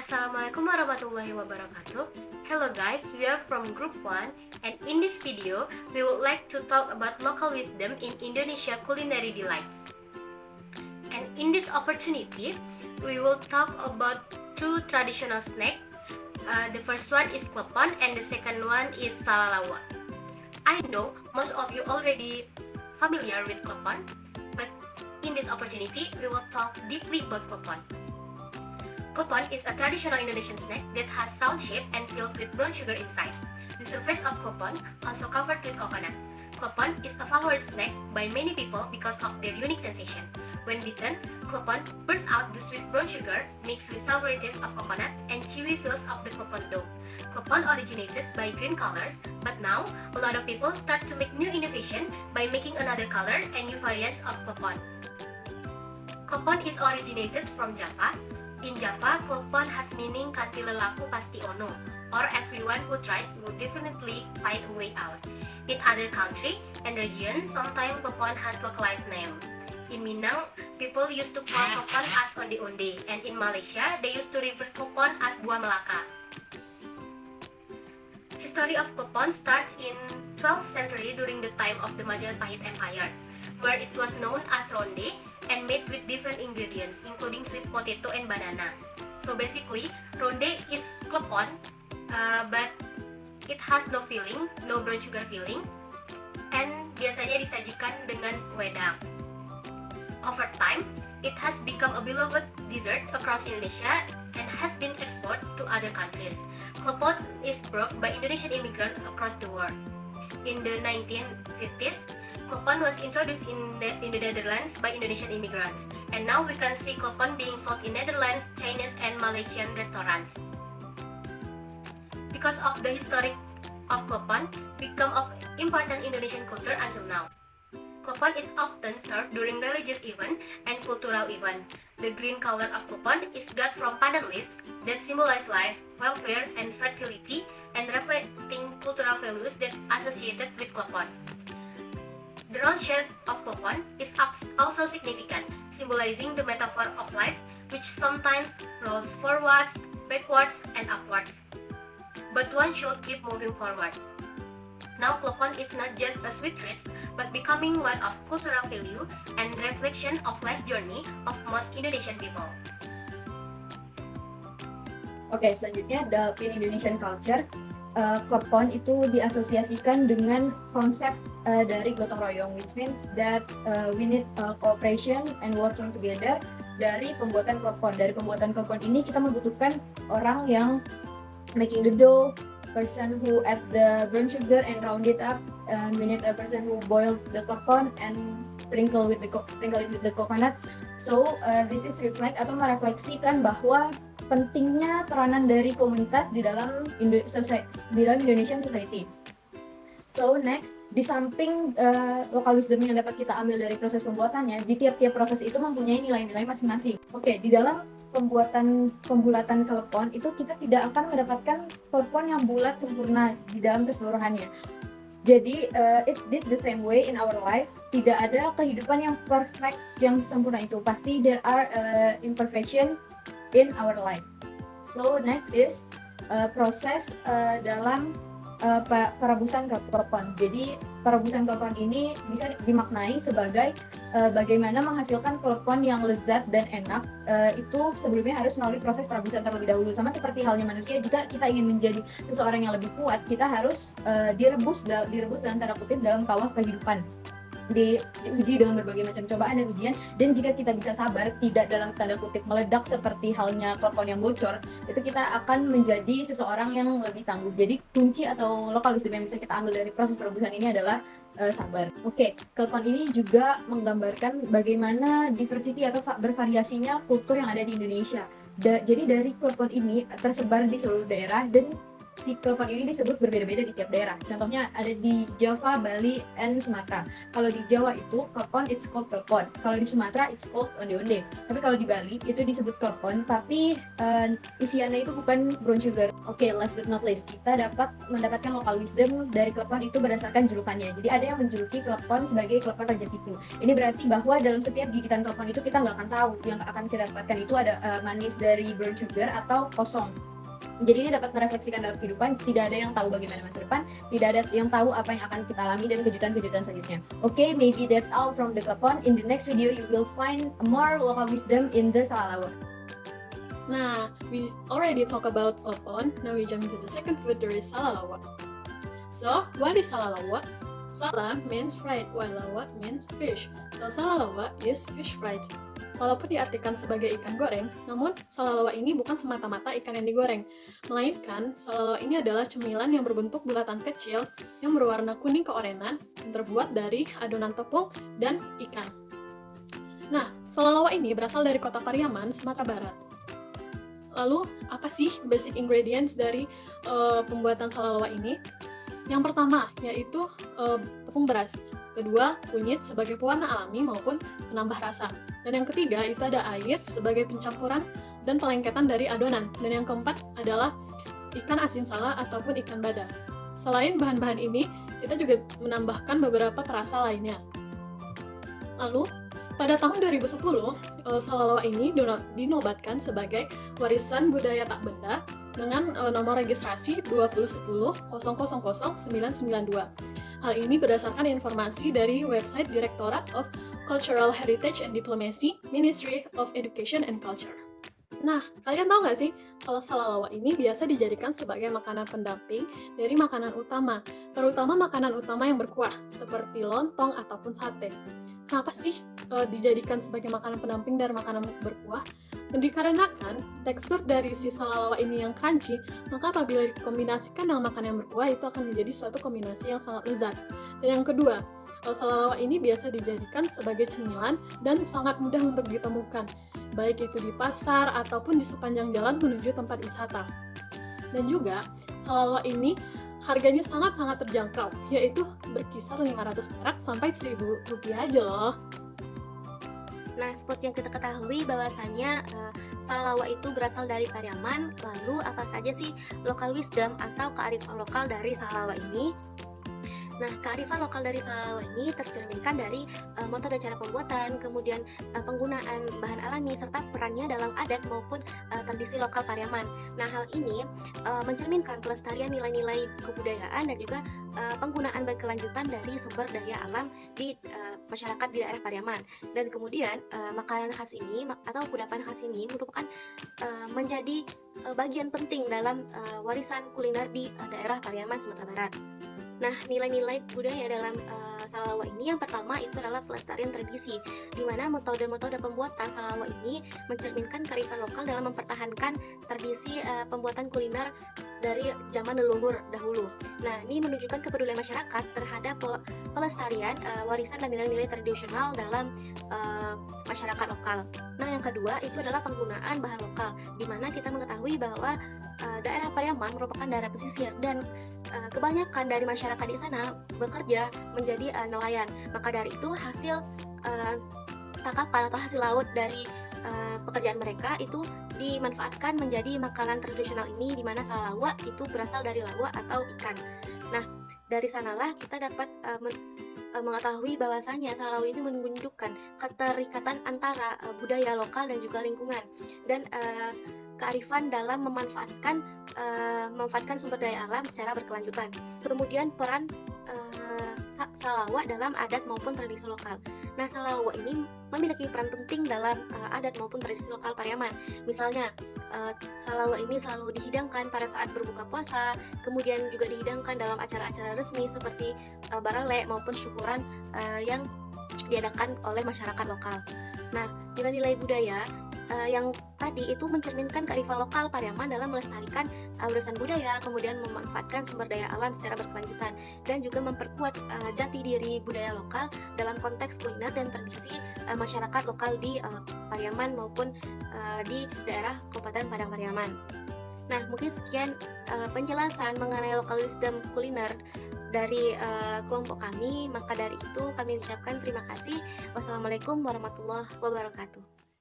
Assalamualaikum warahmatullahi wabarakatuh. Hello guys, we are from Group 1 and in this video, we would like to talk about local wisdom in Indonesia culinary delights. And in this opportunity, we will talk about two traditional snacks. The first one is klepon and the second one is salalawa. I know most of you already familiar with klepon, but in this opportunity, we will talk deeply about klepon. Klepon is a traditional Indonesian snack that has round shape and filled with brown sugar inside. The surface of klepon also covered with coconut. Klepon is a favorite snack by many people because of their unique sensation. When bitten, klepon bursts out the sweet brown sugar mixed with savory taste of coconut and chewy feels of the klepon dough. Klepon originated by green colors, but now a lot of people start to make new innovation by making another color and new variants of klepon. Klepon is originated from Java. In Java, klepon has meaning kanti lelaku pasti ono, or everyone who tries will definitely find a way out. In other country and regions, sometimes klepon has localized name. In Minang, people used to call klepon as onde-onde, and in Malaysia, they used to refer klepon as buah Melaka. History of klepon starts in 12th century during the time of the Majapahit Empire, where it was known as ronde and made with different ingredients, including sweet potato and banana. So basically, ronde is klepon, but it has no filling, no brown sugar filling, and biasanya disajikan dengan wedang. Over time, it has become a beloved dessert across Indonesia and has been exported to other countries. Klepon is brought by Indonesian immigrants across the world. In the 1950s, klepon was introduced in the Netherlands by Indonesian immigrants, and now we can see klepon being sold in Netherlands, Chinese, and Malaysian restaurants. Because of the history of klepon, become of important Indonesian culture until now. Klepon is often served during religious event and cultural event. The green color of klepon is got from pandan leaves that symbolize life, welfare, and fertility, and reflecting cultural values that associated with klepon. The round shape of klepon is also significant, symbolizing the metaphor of life, which sometimes rolls forwards, backwards, and upwards. But one should keep moving forward. Now klepon is not just a sweet treat, but becoming one of cultural value and reflection of life journey of most Indonesian people. Oke, selanjutnya in Indonesian culture, klepon itu diasosiasikan dengan konsep dari gotong royong, which means that we need cooperation and working together dari pembuatan klepon. Dari pembuatan klepon ini kita membutuhkan orang yang making the dough, person who add the brown sugar and round it up, and we need a person who boiled the klepon and sprinkle it with the coconut. So this is reflect atau merefleksikan bahwa pentingnya peranan dari komunitas di dalam Indonesian society. So next, di samping local wisdom yang dapat kita ambil dari proses pembuatannya, di tiap-tiap proses itu mempunyai nilai-nilai masing-masing. Oke, di dalam pembulatan klepon itu kita tidak akan mendapatkan klepon yang bulat sempurna di dalam keseluruhannya. Jadi it did the same way in our life. Tidak ada kehidupan yang perfect, yang sempurna itu. Pasti there are imperfection in our life. So next is proses dalam perebusan klepon. Jadi perebusan klepon ini bisa dimaknai sebagai bagaimana menghasilkan klepon yang lezat dan enak. Itu sebelumnya harus melalui proses perebusan terlebih dahulu. Sama seperti halnya manusia, jika kita ingin menjadi seseorang yang lebih kuat, kita harus direbus dalam tanda kutip dalam kawah kehidupan. Diuji dengan berbagai macam cobaan dan ujian, dan jika kita bisa sabar, tidak dalam tanda kutip meledak seperti halnya klepon yang bocor, itu kita akan menjadi seseorang yang lebih tangguh. Jadi kunci atau local wisdom yang bisa kita ambil dari proses perebusan ini adalah sabar. Oke, klepon ini juga menggambarkan bagaimana diversity atau bervariasinya kultur yang ada di Indonesia. Jadi dari klepon ini tersebar di seluruh daerah, dan si klepon ini disebut berbeda-beda di tiap daerah. Contohnya ada di Java, Bali, and Sumatera. Kalau di Jawa itu klepon it's called klepon. Kalau di Sumatera it's called onde-onde. Tapi kalau di Bali itu disebut klepon, tapi isiannya itu bukan brown sugar. Oke, last but not least, kita dapat mendapatkan local wisdom dari klepon itu berdasarkan julukannya. Jadi ada yang menjuluki klepon sebagai klepon raja pitu. Ini berarti bahwa dalam setiap gigitan klepon itu kita nggak akan tahu yang akan kita dapatkan itu ada manis dari brown sugar atau kosong. Jadi ini dapat merefleksikan dalam kehidupan, tidak ada yang tahu bagaimana masa depan, tidak ada yang tahu apa yang akan kita alami dan kejutan-kejutan selanjutnya. Okay, maybe that's all from the klepon. In the next video, you will find more local wisdom in the Salalawa. Nah, we already talk about klepon, now we jump into the second food, there is salalawa. So, what is salalawa? Sala means fried, while lawa means fish. So, salalawa is fish fried. Walaupun diartikan sebagai ikan goreng, namun salalawa ini bukan semata-mata ikan yang digoreng, melainkan salalawa ini adalah cemilan yang berbentuk bulatan kecil yang berwarna kuning keorenan yang terbuat dari adonan tepung dan ikan. Nah, salalawa ini berasal dari kota Pariaman, Sumatera Barat. Lalu, apa sih basic ingredients dari pembuatan salalawa ini? Yang pertama, yaitu tepung beras. Kedua, kunyit sebagai pewarna alami maupun penambah rasa. Dan yang ketiga, itu ada air sebagai pencampuran dan pelengketan dari adonan. Dan yang keempat adalah ikan asin sala ataupun ikan bada. Selain bahan-bahan ini, kita juga menambahkan beberapa perasa lainnya. Lalu, pada tahun 2010, salalawa ini dinobatkan sebagai warisan budaya tak benda dengan nomor registrasi 2010-000992. Hal ini berdasarkan informasi dari website Directorate of Cultural Heritage and Diplomacy, Ministry of Education and Culture. Nah, kalian tahu nggak sih, kalau salalawa ini biasa dijadikan sebagai makanan pendamping dari makanan utama, terutama makanan utama yang berkuah, seperti lontong ataupun sate. Kenapa sih dijadikan sebagai makanan pendamping dari makanan berkuah? Dan dikarenakan tekstur dari si salalawa ini yang crunchy, maka apabila dikombinasikan dengan makanan yang berkuah, itu akan menjadi suatu kombinasi yang sangat lezat. Dan yang kedua, salalawa ini biasa dijadikan sebagai cemilan dan sangat mudah untuk ditemukan, baik itu di pasar ataupun di sepanjang jalan menuju tempat wisata. Dan juga, salalawa ini harganya sangat-sangat terjangkau, yaitu berkisar 500 perak sampai 1.000 rupiah aja loh. Nah, seperti yang kita ketahui bahwasannya salalawa itu berasal dari Pariaman. Lalu apa saja sih local wisdom atau kearifan lokal dari salalawa ini? Nah, kearifan lokal dari salalawa ini tercerminkan dari metode cara pembuatan, kemudian penggunaan bahan alami, serta perannya dalam adat maupun tradisi lokal Pariaman. Nah, hal ini mencerminkan pelestarian nilai-nilai kebudayaan dan juga penggunaan berkelanjutan dari sumber daya alam di masyarakat di daerah Pariaman. Dan kemudian makanan khas ini atau kudapan khas ini merupakan menjadi bagian penting dalam warisan kuliner di daerah Pariaman, Sumatera Barat. Nah, nilai-nilai budaya dalam salalawa ini yang pertama itu adalah pelestarian tradisi, di mana metode-metode pembuatan salalawa ini mencerminkan kearifan lokal dalam mempertahankan tradisi pembuatan kuliner dari zaman leluhur dahulu. Nah, ini menunjukkan kepedulian masyarakat terhadap pelestarian warisan dan nilai-nilai tradisional dalam masyarakat lokal. Nah, yang kedua itu adalah penggunaan bahan lokal, di mana kita mengetahui bahwa daerah Pariaman merupakan daerah pesisir dan kebanyakan dari masyarakat di sana bekerja menjadi nelayan. Maka dari itu hasil tangkapan atau hasil laut dari pekerjaan mereka itu dimanfaatkan menjadi makanan tradisional ini, di mana salalawa itu berasal dari lawa atau ikan. Nah, dari sanalah kita dapat mengetahui bahwasannya salalawa ini menunjukkan keterikatan antara budaya lokal dan juga lingkungan dan kearifan dalam memanfaatkan sumber daya alam secara berkelanjutan. Kemudian peran salalawa dalam adat maupun tradisi lokal. Nah, salalawa ini memiliki peran penting dalam adat maupun tradisi lokal Pariaman. Misalnya, salalawa ini selalu dihidangkan pada saat berbuka puasa, kemudian juga dihidangkan dalam acara-acara resmi seperti barale maupun syukuran yang diadakan oleh masyarakat lokal. Nah, nilai-nilai budaya yang tadi itu mencerminkan kearifan lokal Pariaman dalam melestarikan warisan budaya, kemudian memanfaatkan sumber daya alam secara berkelanjutan, dan juga memperkuat jati diri budaya lokal dalam konteks kuliner dan tradisi masyarakat lokal di Pariaman maupun di daerah Kabupaten Padang Pariaman. Nah, mungkin sekian penjelasan mengenai local wisdom kuliner dari kelompok kami. Maka dari itu kami ucapkan terima kasih. Wassalamualaikum warahmatullahi wabarakatuh.